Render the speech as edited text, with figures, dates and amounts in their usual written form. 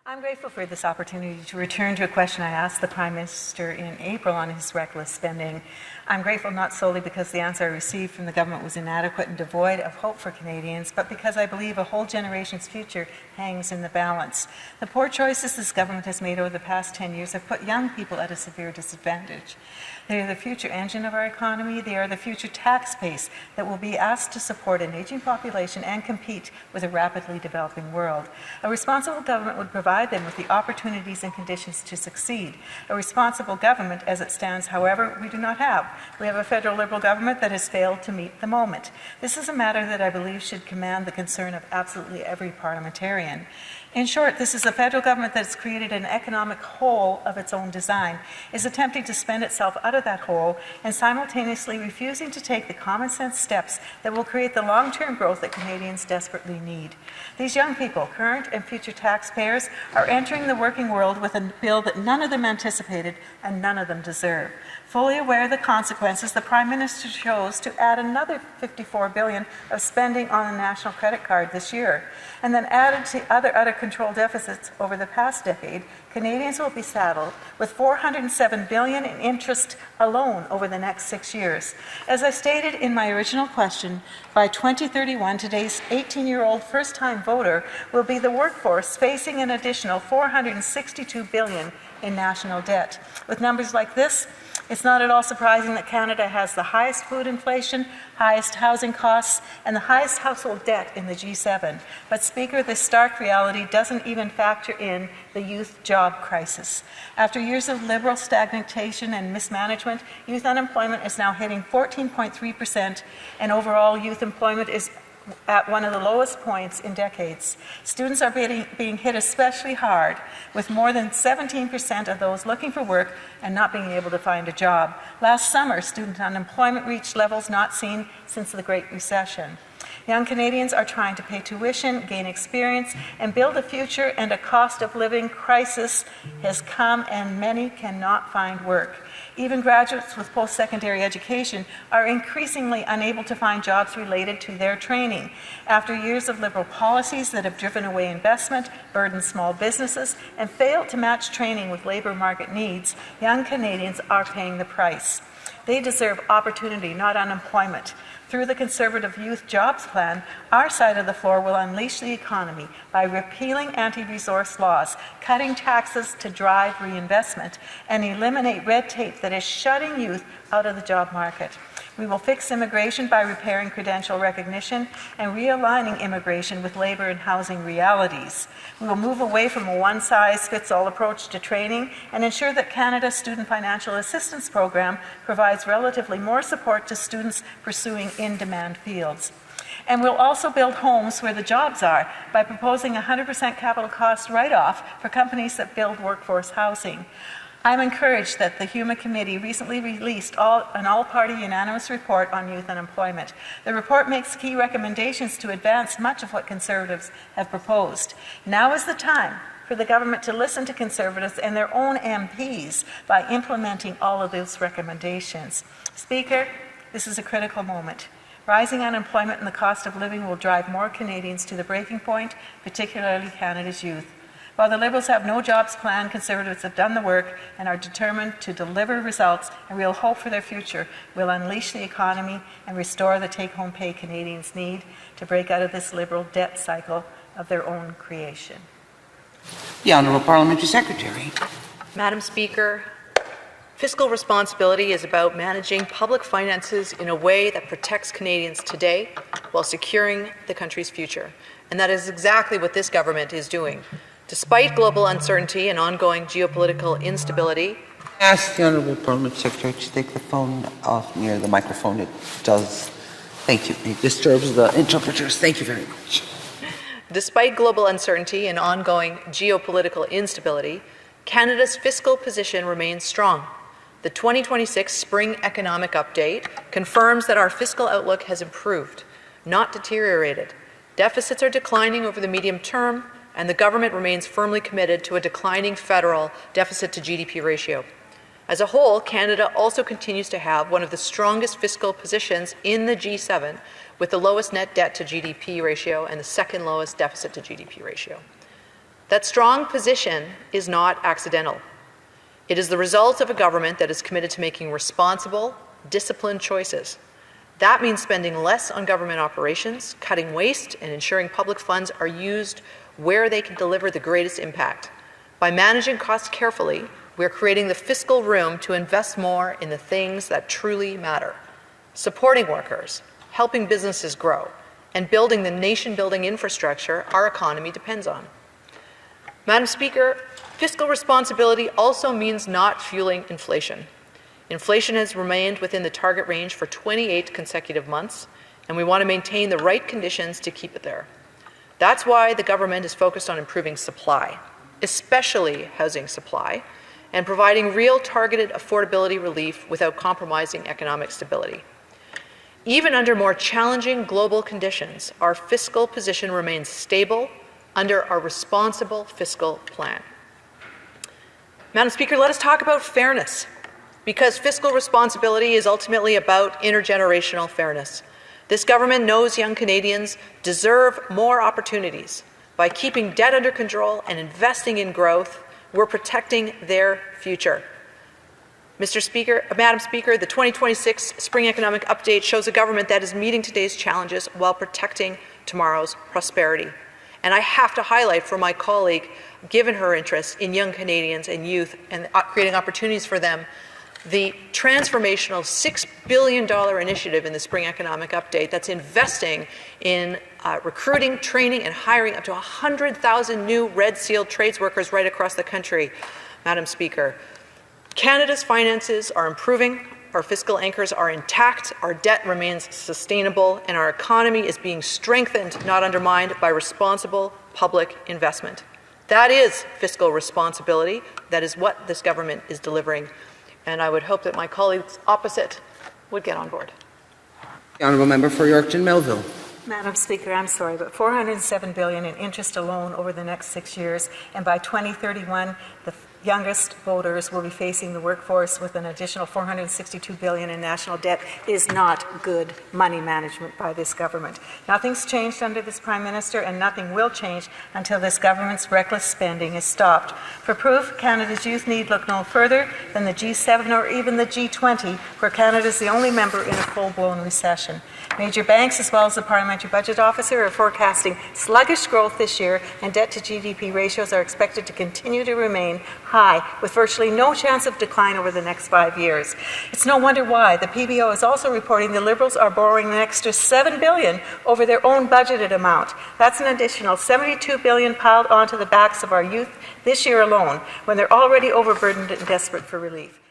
I'm grateful for this opportunity to return to a question I asked the Prime Minister in April on his reckless spending. I'm grateful not solely because the answer I received from the government was inadequate and devoid of hope for Canadians, but because I believe a whole generation's future hangs in the balance. The poor choices this government has made over the past 10 years have put young people at a severe disadvantage. They are the future engine of our economy. They are the future tax base that will be asked to support an aging population and compete with a rapidly developing world. A responsible government would provide them with the opportunities and conditions to succeed. A responsible government, as it stands, however, we do not have. We have a federal Liberal government that has failed to meet the moment. This is a matter that I believe should command the concern of absolutely every parliamentarian. In short, this is a federal government that has created an economic hole of its own design, is attempting to spend itself out of that hole, and simultaneously refusing to take the common sense steps that will create the long-term growth that Canadians desperately need. These young people, current and future taxpayers, are entering the working world with a bill that none of them anticipated and none of them deserve. Fully aware of the consequences, the Prime Minister chose to add another $54 billion of spending on the national credit card this year. And then added to other out-of-control deficits over the past decade, Canadians will be saddled with $407 billion in interest alone over the next 6 years. As I stated in my original question, by 2031, today's 18-year-old first-time voter will be the workforce facing an additional $462 billion in national debt. With numbers like this, it's not at all surprising that Canada has the highest food inflation, highest housing costs, and the highest household debt in the G7. But, Speaker, this stark reality doesn't even factor in the youth job crisis. After years of Liberal stagnation and mismanagement, youth unemployment is now hitting 14.3%, and overall youth employment is at one of the lowest points in decades. Students are being hit especially hard, with more than 17% of those looking for work and not being able to find a job. Last summer, student unemployment reached levels not seen since the Great Recession. Young Canadians are trying to pay tuition, gain experience, and build a future, and a cost of living crisis has come and many cannot find work. Even graduates with post-secondary education are increasingly unable to find jobs related to their training. After years of Liberal policies that have driven away investment, burdened small businesses, and failed to match training with labour market needs, young Canadians are paying the price. They deserve opportunity, not unemployment. Through the Conservative Youth Jobs Plan, our side of the floor will unleash the economy by repealing anti-resource laws, cutting taxes to drive reinvestment, and eliminate red tape that is shutting youth out of the job market. We will fix immigration by repairing credential recognition and realigning immigration with labour and housing realities. We will move away from a one-size-fits-all approach to training and ensure that Canada's Student Financial Assistance Program provides relatively more support to students pursuing in-demand fields. And we'll also build homes where the jobs are by proposing a 100% capital cost write-off for companies that build workforce housing. I'm encouraged that the HUMA Committee recently released an all-party unanimous report on youth unemployment. The report makes key recommendations to advance much of what Conservatives have proposed. Now is the time for the government to listen to Conservatives and their own MPs by implementing all of those recommendations. Speaker, this is a critical moment. Rising unemployment and the cost of living will drive more Canadians to the breaking point, particularly Canada's youth. While the Liberals have no jobs plan, Conservatives have done the work and are determined to deliver results and real hope for their future. We'll unleash the economy and restore the take-home pay Canadians need to break out of this Liberal debt cycle of their own creation. The Honourable Parliamentary Secretary. Madam Speaker, fiscal responsibility is about managing public finances in a way that protects Canadians today while securing the country's future. And that is exactly what this government is doing. Despite global uncertainty and ongoing geopolitical instability, I ask the Honourable Parliamentary Secretary to take the phone off near the microphone. It does. Thank you. It disturbs the interpreters. Thank you very much. Despite global uncertainty and ongoing geopolitical instability, Canada's fiscal position remains strong. The 2026 Spring Economic Update confirms that our fiscal outlook has improved, not deteriorated. Deficits are declining over the medium term, and the government remains firmly committed to a declining federal deficit to GDP ratio. As a whole, Canada also continues to have one of the strongest fiscal positions in the G7, with the lowest net debt to GDP ratio and the second lowest deficit to GDP ratio. That strong position is not accidental. It is the result of a government that is committed to making responsible, disciplined choices. That means spending less on government operations, cutting waste, and ensuring public funds are used where they can deliver the greatest impact. By managing costs carefully, we are creating the fiscal room to invest more in the things that truly matter: supporting workers, helping businesses grow, and building the nation-building infrastructure our economy depends on. Madam Speaker, fiscal responsibility also means not fueling inflation. Inflation has remained within the target range for 28 consecutive months, and we want to maintain the right conditions to keep it there. That's why the government is focused on improving supply, especially housing supply, and providing real targeted affordability relief without compromising economic stability. Even under more challenging global conditions, our fiscal position remains stable under our responsible fiscal plan. Madam Speaker, let us talk about fairness, because fiscal responsibility is ultimately about intergenerational fairness. This government knows young Canadians deserve more opportunities. By keeping debt under control and investing in growth, we're protecting their future. Madam Speaker, the 2026 Spring Economic Update shows a government that is meeting today's challenges while protecting tomorrow's prosperity. And I have to highlight for my colleague, given her interest in young Canadians and youth and creating opportunities for them, the transformational $6 billion initiative in the Spring Economic Update that's investing in recruiting, training, and hiring up to 100,000 new Red Seal trades workers right across the country. Madam Speaker, Canada's finances are improving, our fiscal anchors are intact, our debt remains sustainable, and our economy is being strengthened, not undermined, by responsible public investment. That is fiscal responsibility. That is what this government is delivering. And I would hope that my colleagues opposite would get on board. The Honourable Member for Yorkton Melville. Madam Speaker, I'm sorry, but $407 billion in interest alone over the next 6 years, and by 2031, the youngest voters will be facing the workforce with an additional $462 billion in national debt is not good money management by this government. Nothing's changed under this Prime Minister, and nothing will change until this government's reckless spending is stopped. For proof, Canada's youth need look no further than the G7 or even the G20, where Canada is the only member in a full-blown recession. Major banks, as well as the Parliamentary Budget Officer, are forecasting sluggish growth this year, and debt-to-GDP ratios are expected to continue to remain high, with virtually no chance of decline over the next 5 years. It's no wonder why. The PBO is also reporting the Liberals are borrowing an extra $7 billion over their own budgeted amount. That's an additional $72 billion piled onto the backs of our youth this year alone, when they're already overburdened and desperate for relief.